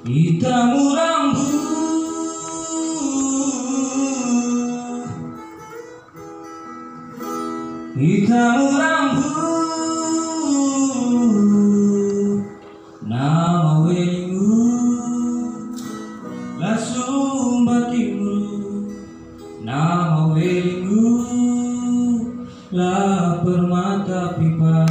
Hitam rambut, hitam rambut, nama welimu langsung batimu, nama welimu lah permata pipa.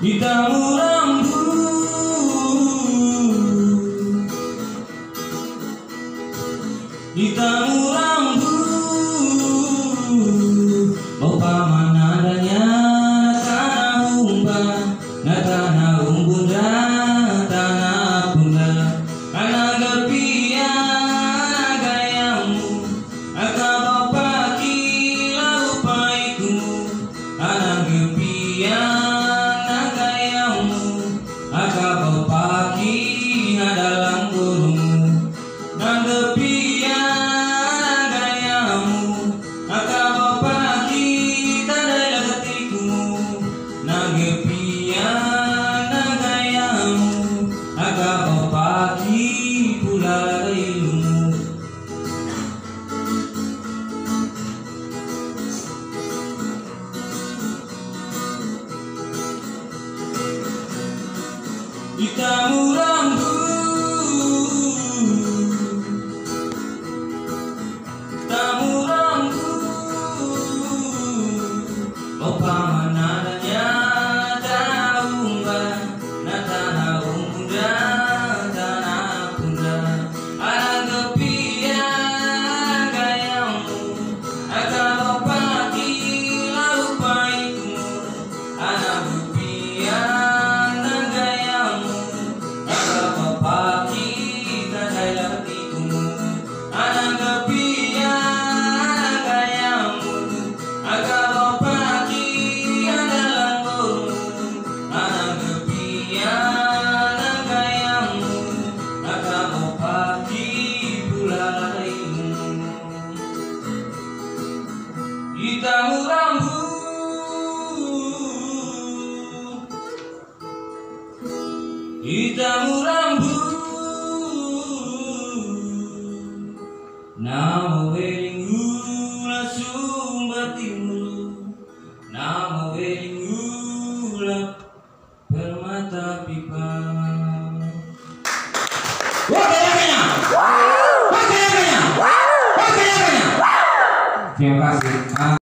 Hitam rambut, hitam rambut, bapak mana adanya tanah umbah, tanah umbunda, tanah bunda, anak gepian gayamu, akak bapak kilau paikumu, anak gepian akak bapaki adalah gurumu, nanggepian gayamu, akak bapaki tadai ketikumu, nanggepian gayamu, akak bapaki pula ilmu. Hitam rambut, hitam rambut, bapak mana adanya tanah umbah, tanah umbunda, tanah bunda, anak gepian gayamu, akak bapak kilau paikumu, anak gepian hitam rambut, hitam rambut, nama welingu langsung batimu, nama welingu lah permata pipa. Terima kasih.